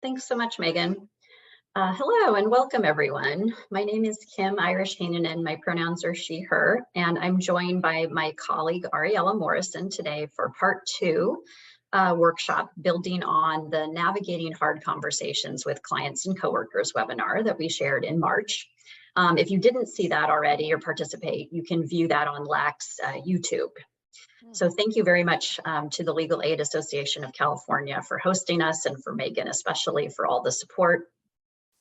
Thanks so much, Megan. Hello and welcome, everyone. My name is Kim Irish Heinonen. My pronouns are she, her, and I'm joined by my colleague Ariella Morrison today for part 2 workshop building on the Navigating Hard Conversations with Clients and Coworkers webinar that we shared in March. If you didn't see that already or participate, you can view that on LAAC's YouTube. So thank you very much to the Legal Aid Association of California for hosting us, and for Megan especially for all the support.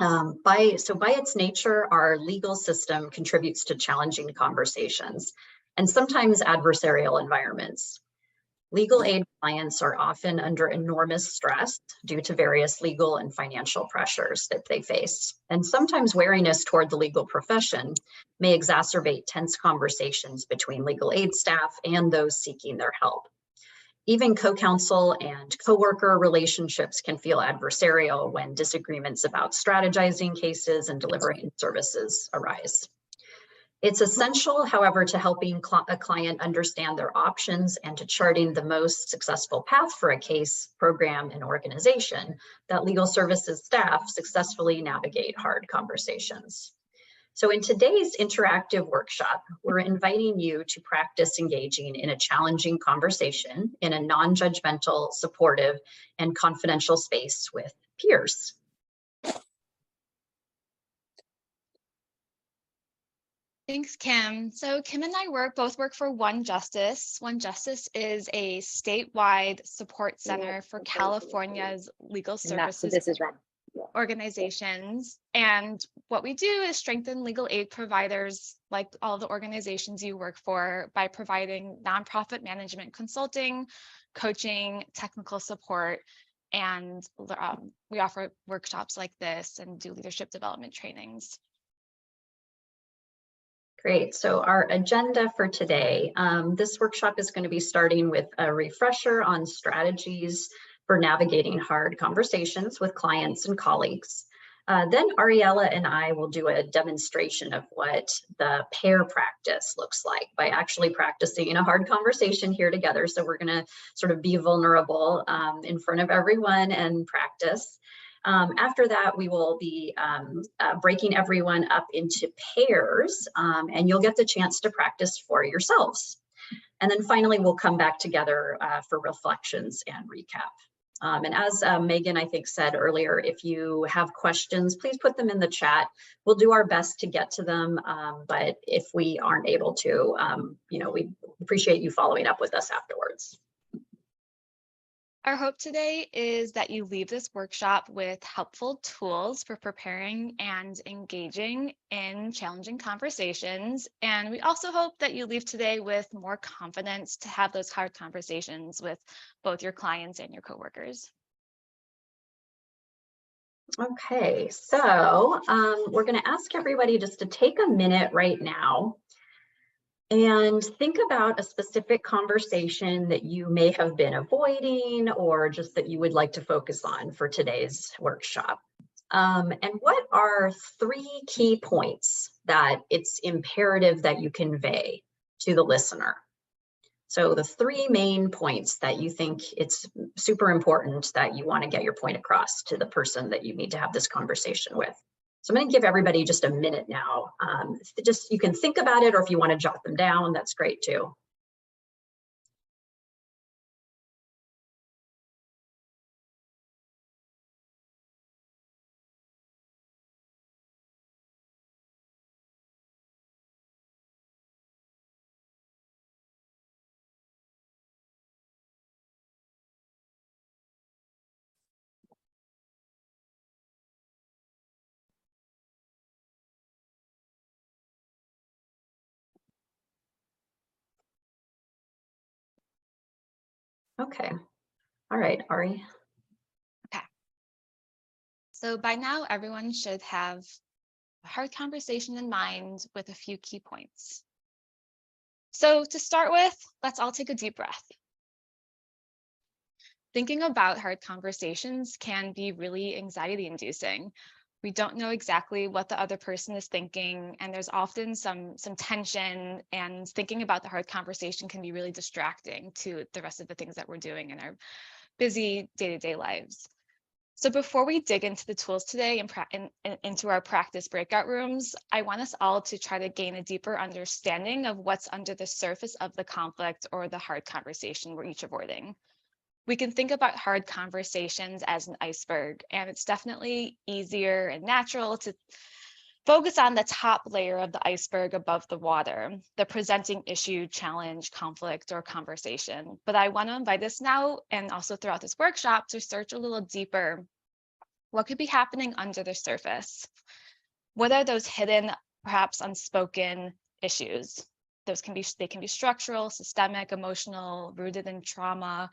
By its nature, our legal system contributes to challenging conversations and sometimes adversarial environments. Legal aid clients are often under enormous stress due to various legal and financial pressures that they face. And sometimes wariness toward the legal profession may exacerbate tense conversations between legal aid staff and those seeking their help. Even co-counsel and co-worker relationships can feel adversarial when disagreements about strategizing cases and delivering services arise. It's essential, however, to helping a client understand their options and to charting the most successful path for a case, program, and organization that legal services staff successfully navigate hard conversations. So in today's interactive workshop, we're inviting you to practice engaging in a challenging conversation in a non-judgmental, supportive, and confidential space with peers. Thanks, Kim. So Kim and I both work for OneJustice. OneJustice is a statewide support center for California's legal services organizations. And what we do is strengthen legal aid providers, like all the organizations you work for, by providing nonprofit management consulting, coaching, technical support, and we offer workshops like this and do leadership development trainings. Great. So our agenda for today, this workshop is going to be starting with a refresher on strategies for navigating hard conversations with clients and colleagues. Then Ariella and I will do a demonstration of what the pair practice looks like by actually practicing a hard conversation here together. So we're going to sort of be vulnerable in front of everyone and practice. After that, we will be breaking everyone up into pairs, and you'll get the chance to practice for yourselves. And then finally, we'll come back together for reflections and recap. And as Megan, I think, said earlier, if you have questions, please put them in the chat. We'll do our best to get to them, but if we aren't able to, we appreciate you following up with us afterwards. Our hope today is that you leave this workshop with helpful tools for preparing and engaging in challenging conversations. And we also hope that you leave today with more confidence to have those hard conversations with both your clients and your coworkers. Okay, so we're going to ask everybody just to take a minute right now and think about a specific conversation that you may have been avoiding or just that you would like to focus on for today's workshop. And what are 3 key points that it's imperative that you convey to the listener? So the 3 main points that you think it's super important that you want to get your point across to the person that you need to have this conversation with. So I'm going to give everybody just a minute now. You can think about it, or if you want to jot them down, that's great too. Okay. All right, Ari. Okay. So by now, everyone should have a hard conversation in mind with a few key points. So to start with, let's all take a deep breath. Thinking about hard conversations can be really anxiety-inducing. We don't know exactly what the other person is thinking, and there's often some tension, and thinking about the hard conversation can be really distracting to the rest of the things that we're doing in our busy day-to-day lives. So before we dig into the tools today and into our practice breakout rooms, I want us all to try to gain a deeper understanding of what's under the surface of the conflict or the hard conversation we're each avoiding. We can think about hard conversations as an iceberg, and it's definitely easier and natural to focus on the top layer of the iceberg above the water, the presenting issue, challenge, conflict, or conversation. But I want to invite us now and also throughout this workshop to search a little deeper. What could be happening under the surface? What are those hidden, perhaps unspoken issues? They can be structural, systemic, emotional, rooted in trauma,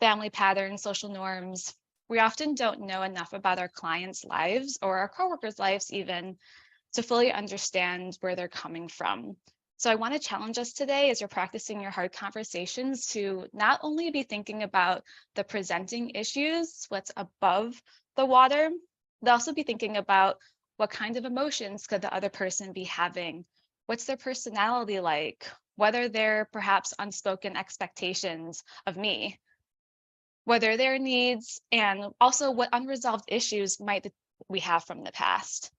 family patterns, social norms. We often don't know enough about our clients' lives or our coworkers' lives even to fully understand where they're coming from. So I want to challenge us today as you're practicing your hard conversations to not only be thinking about the presenting issues, what's above the water, but also be thinking about what kind of emotions could the other person be having? What's their personality like? What are their perhaps unspoken expectations of me? What are their needs? And also what unresolved issues might we have from the past?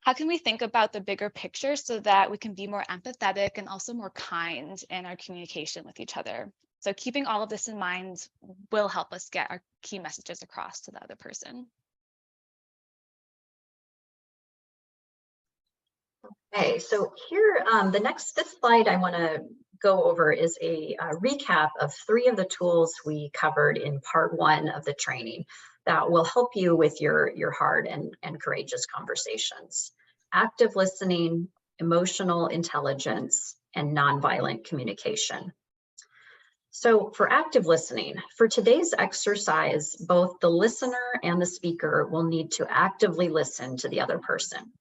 How can we think about the bigger picture so that we can be more empathetic and also more kind in our communication with each other? So keeping all of this in mind will help us get our key messages across to the other person. Okay, so here, this slide I want to go over is a recap of 3 of the tools we covered in part 1 of the training that will help you with your hard and courageous conversations: active listening, emotional intelligence, and nonviolent communication. So for active listening, for today's exercise, both the listener and the speaker will need to actively listen to the other person.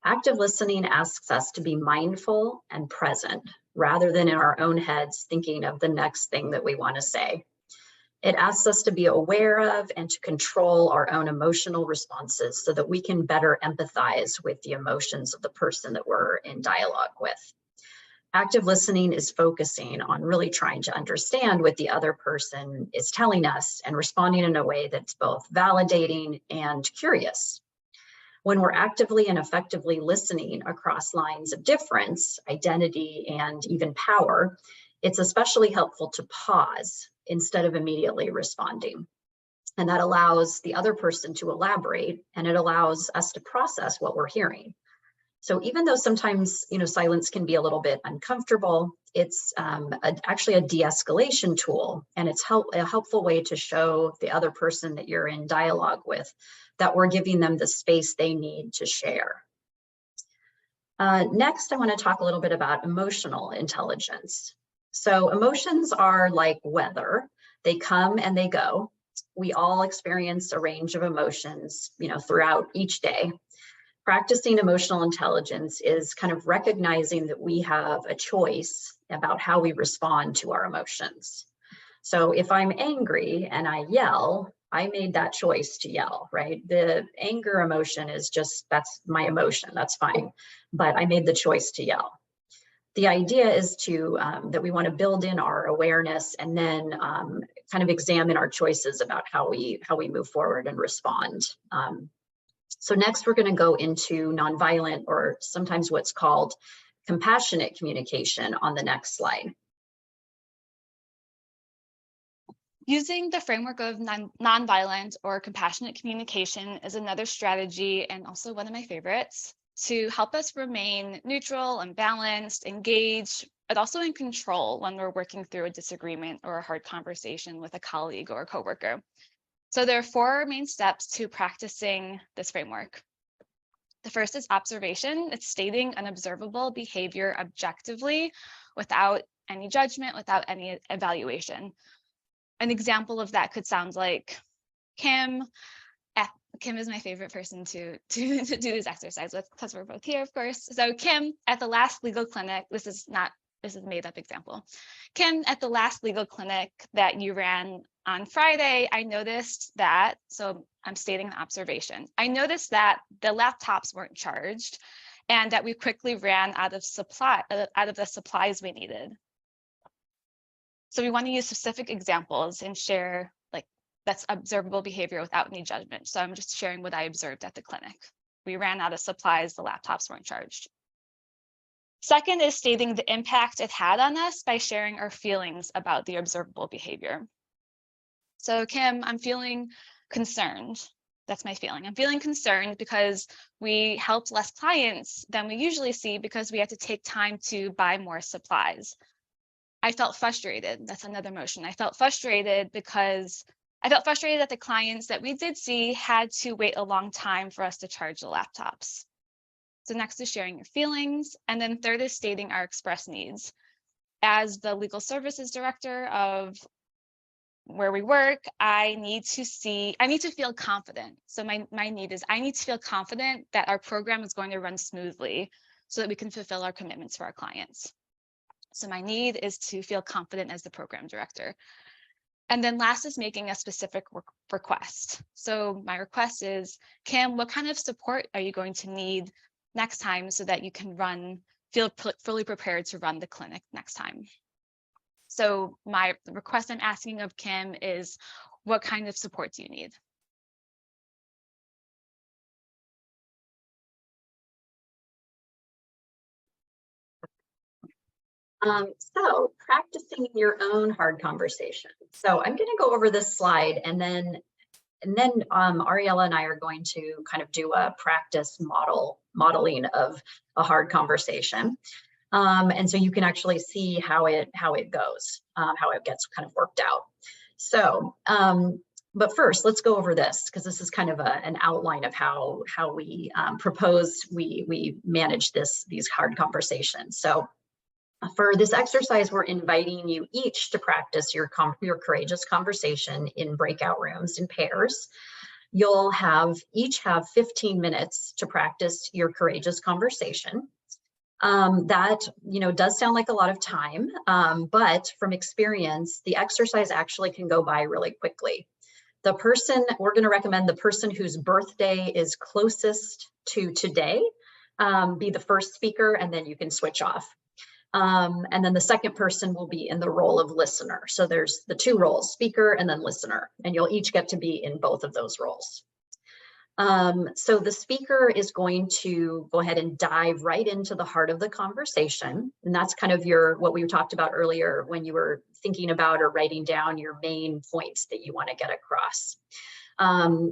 Active listening asks us to be mindful and present rather than in our own heads thinking of the next thing that we want to say. It asks us to be aware of and to control our own emotional responses so that we can better empathize with the emotions of the person that we're in dialogue with. Active listening is focusing on really trying to understand what the other person is telling us and responding in a way that's both validating and curious. When we're actively and effectively listening across lines of difference, identity, and even power, it's especially helpful to pause instead of immediately responding. And that allows the other person to elaborate, and it allows us to process what we're hearing. So even though sometimes, silence can be a little bit uncomfortable, it's actually a de-escalation tool, and it's a helpful way to show the other person that you're in dialogue with that we're giving them the space they need to share. Next, I want to talk a little bit about emotional intelligence. So emotions are like weather. They come and they go. We all experience a range of emotions, throughout each day. Practicing emotional intelligence is kind of recognizing that we have a choice about how we respond to our emotions. So if I'm angry and I yell, I made that choice to yell, right? The anger emotion is that's my emotion, that's fine. But I made the choice to yell. The idea is that we want to build in our awareness and then kind of examine our choices about how we move forward and respond. So next we're going to go into nonviolent, or sometimes what's called compassionate communication, on the next slide. Using the framework of nonviolent or compassionate communication is another strategy, and also one of my favorites, to help us remain neutral and balanced, engaged, but also in control when we're working through a disagreement or a hard conversation with a colleague or a coworker. So there are 4 main steps to practicing this framework. The first is observation. It's stating an observable behavior objectively without any judgment, without any evaluation. An example of that could sound like, Kim is my favorite person to do this exercise with, because we're both here, of course. So Kim, at the last legal clinic, this is a made up example. Kim, at the last legal clinic that you ran on Friday, I noticed that, so I'm stating an observation. I noticed that the laptops weren't charged and that we quickly ran out of the supplies we needed. So we want to use specific examples and share like That's observable behavior without any judgment. So I'm just sharing what I observed at the clinic. We ran out of supplies, the laptops weren't charged. Second is stating the impact it had on us by sharing our feelings about the observable behavior. So Kim, I'm feeling concerned. That's my feeling. I'm feeling concerned because we helped less clients than we usually see because we had to take time to buy more supplies. I felt frustrated. That's another emotion. I felt frustrated that the clients that we did see had to wait a long time for us to charge the laptops. So next is sharing your feelings. And then third is stating our express needs. As the legal services director of where we work, I need to feel confident. So my need is I need to feel confident that our program is going to run smoothly so that we can fulfill our commitments for our clients. So my need is to feel confident as the program director. And then last is making a specific request. So my request is, Kim, what kind of support are you going to need next time so that you can feel fully prepared to run the clinic next time? So the request I'm asking of Kim is, what kind of support do you need? So practicing your own hard conversation. So I'm going to go over this slide and then Ariella and I are going to kind of do a practice modeling of a hard conversation. And so you can actually see how it goes, how it gets kind of worked out. So, but first, let's go over this because this is kind of an outline of how we propose we manage these hard conversations. So for this exercise, we're inviting you each to practice your courageous conversation in breakout rooms in pairs. You'll each have 15 minutes to practice your courageous conversation. That does sound like a lot of time, but from experience, the exercise actually can go by really quickly. We're going to recommend the person whose birthday is closest to today be the first speaker, and then you can switch off. And then the second person will be in the role of listener. So there's the two roles, speaker and then listener, and you'll each get to be in both of those roles. So the speaker is going to go ahead and dive right into the heart of the conversation. And that's kind of what we talked about earlier when you were thinking about or writing down your main points that you want to get across.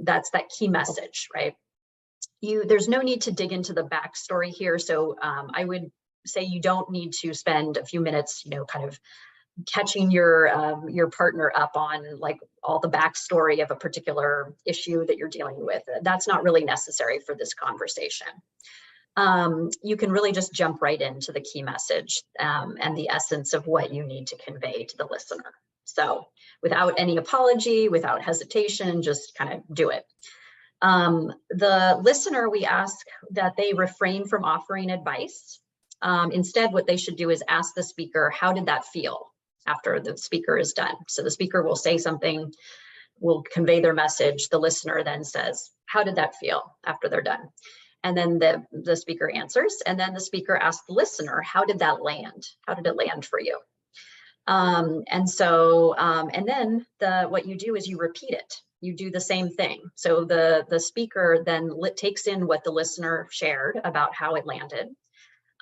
That's that key message, right? There's no need to dig into the backstory here. So I would say you don't need to spend a few minutes, kind of catching your partner up on like all the backstory of a particular issue that you're dealing with. That's not really necessary for this conversation. You can really just jump right into the key message and the essence of what you need to convey to the listener. So without any apology, without hesitation, just kind of do it. The listener, we ask that they refrain from offering advice. Instead, what they should do is ask the speaker, how did that feel after the speaker is done? So the speaker will say something, will convey their message. The listener then says, how did that feel after they're done? And then the speaker answers, and then the speaker asks the listener, how did that land? How did it land for you? And then what you do is you repeat it. You do the same thing. So the speaker then takes in what the listener shared about how it landed.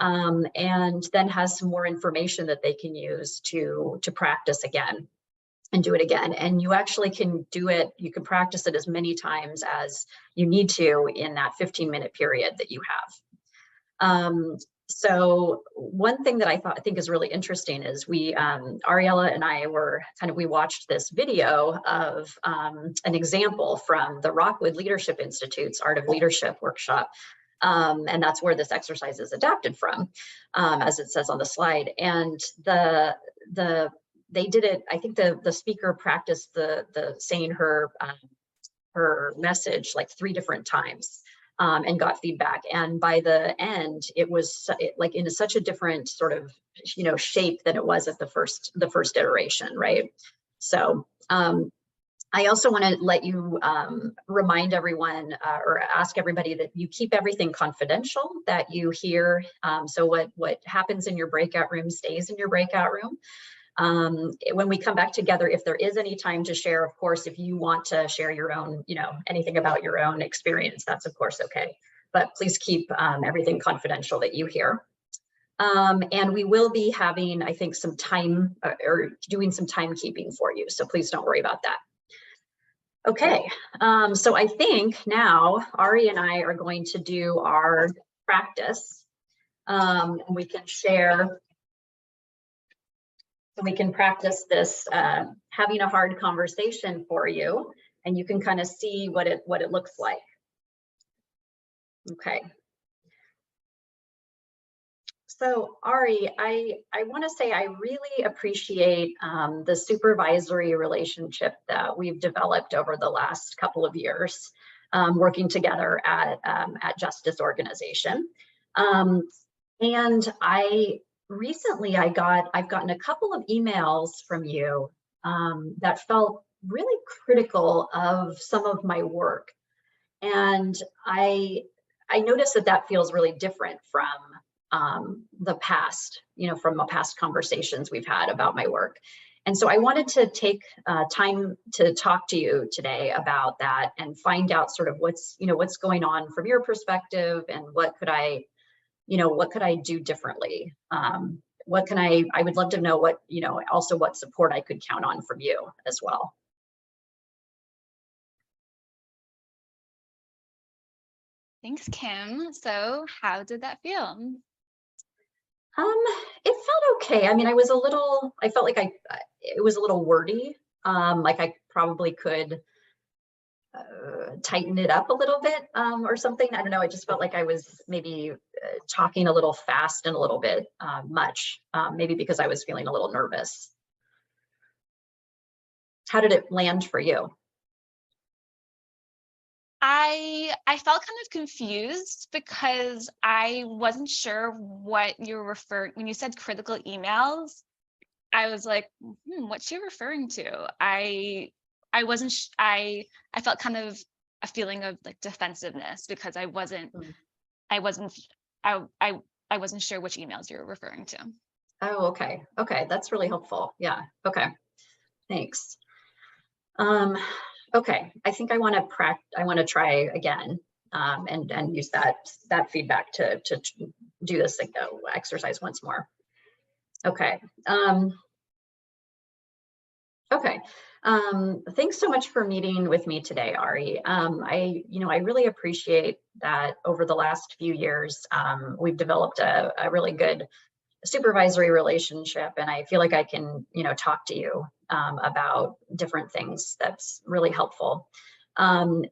And then has some more information that they can use to practice again and do it again. And you actually can do it, you can practice it as many times as you need to in that 15-minute period that you have. So one thing that I think is really interesting is Ariella and I we watched this video of an example from the Rockwood Leadership Institute's Art of Leadership workshop. And that's where this exercise is adapted from, as it says on the slide. And they did it, I think the speaker practiced the saying her message like 3 different times and got feedback. And by the end, it was like in such a different sort of, shape than it was at the first iteration, right? So, I also want to let you remind everyone or ask everybody that you keep everything confidential that you hear. So what happens in your breakout room stays in your breakout room. When we come back together, if there is any time to share, of course, if you want to share your own, anything about your own experience, that's of course okay. But please keep everything confidential that you hear. And we will be having, I think, some time or doing some timekeeping for you. So please don't worry about that. Okay, so I think now Ari and I are going to do our practice. We can share, so we can practice this having a hard conversation for you, and you can kind of see what it looks like. Okay. So Ari, I want to say I really appreciate the supervisory relationship that we've developed over the last couple of years, working together at Justice Organization. And recently I've gotten a couple of emails from you that felt really critical of some of my work, and I noticed that feels really different from the past, from the past conversations we've had about my work. And so I wanted to take time to talk to you today about that and find out sort of what's going on from your perspective, and what could I do differently? I would love to know what, also what support I could count on from you as well. Thanks, Kim. So how did that feel? It felt okay. I mean, I felt like it was a little wordy. Like I probably could tighten it up a little bit or something. I don't know. I just felt like I was maybe talking a little fast and a little bit much, maybe because I was feeling a little nervous. How did it land for you? I felt kind of confused because I wasn't sure what you're referring when you said critical emails. I was like, what's she referring to? I wasn't I felt kind of a feeling of like defensiveness because I wasn't sure which emails you were referring to. Oh, okay. Okay, that's really helpful. Yeah. Okay. Thanks. Okay, I think I want to try again and use that feedback to do this exercise once more. Okay. Okay. Thanks so much for meeting with me today, Ari. I really appreciate that over the last few years, we've developed a really good supervisory relationship, and I feel like I can, talk to you about different things. That's really helpful. And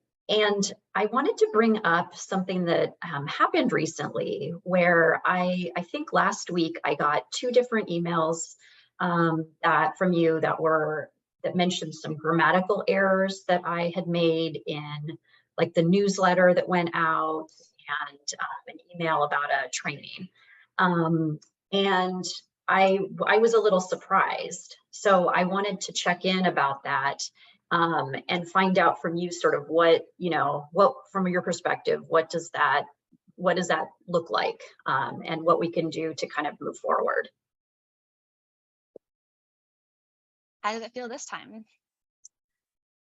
I wanted to bring up something that happened recently, where I think last week I got 2 different emails from you that mentioned some grammatical errors that I had made in like the newsletter that went out, and an email about a training. And I was a little surprised. So I wanted to check in about that and find out from you sort of what from your perspective, what does that look like, and what we can do to kind of move forward. How did it feel this time?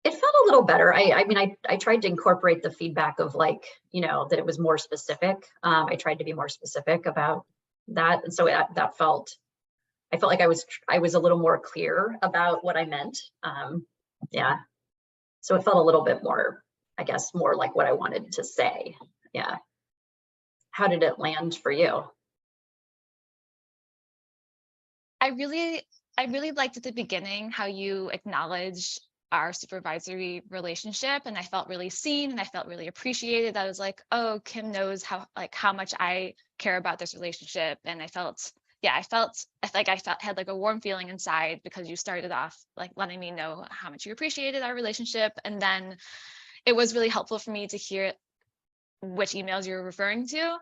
It felt a little better. I mean, I tried to incorporate the feedback of like, that it was more specific. I tried to be more specific about that. And so I felt like I was a little more clear about what I meant. Yeah. So it felt a little bit more, I guess, more like what I wanted to say. Yeah. How did it land for you? I really liked at the beginning how you acknowledged our supervisory relationship, and I felt really seen and I felt really appreciated. I was like, oh, Kim knows how much I care about this relationship. And I had like a warm feeling inside because you started off like letting me know how much you appreciated our relationship. And then it was really helpful for me to hear which emails you're referring to,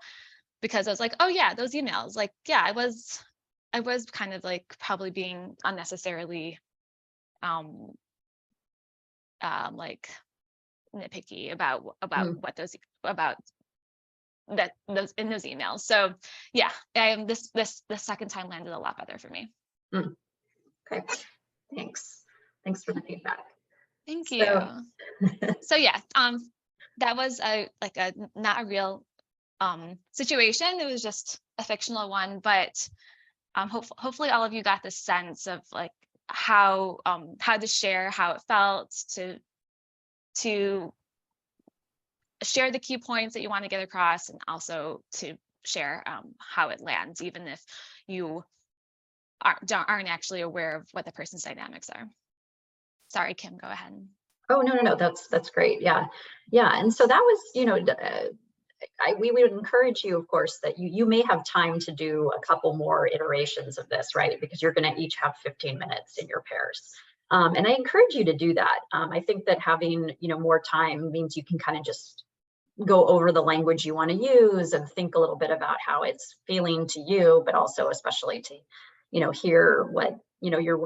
because I was like, oh yeah, those emails. Like, yeah, I was kind of like probably being unnecessarily like nitpicky about what those in those emails. So yeah, the second time landed a lot better for me. Okay, thanks. Thanks for the feedback. Thank you. So yeah, that was not a real situation. It was just a fictional one, but hopefully all of you got the sense of like how to share how it felt, to share the key points that you want to get across, and also to share how it lands, even if you aren't actually aware of what the person's dynamics are. Sorry, Kim, go ahead. Oh, no, that's great. Yeah. And so that was, we would encourage you, of course, that you may have time to do a couple more iterations of this, right? Because you're going to each have 15 minutes in your pairs. And I encourage you to do that. I think that having, more time means you can kind of just go over the language you want to use and think a little bit about how it's feeling to you, but also especially to, hear what,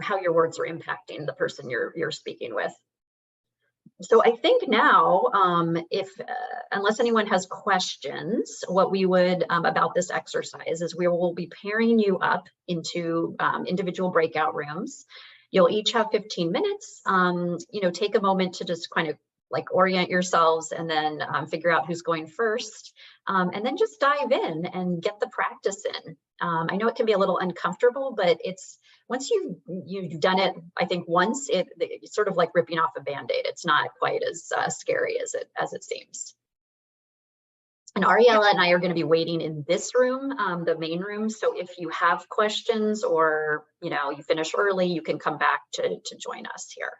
how your words are impacting the person you're speaking with. So I think now, unless anyone has questions, what we would about this exercise is we will be pairing you up into individual breakout rooms. You'll each have 15 minutes. Take a moment to just kind of like orient yourselves and then figure out who's going first, and then just dive in and get the practice in. I know it can be a little uncomfortable, but it's once you've done it, I think once, it's sort of like ripping off a Band-Aid. It's not quite as scary as it seems. And Ariella and I are going to be waiting in this room, the main room. So if you have questions or you finish early, you can come back to join us here.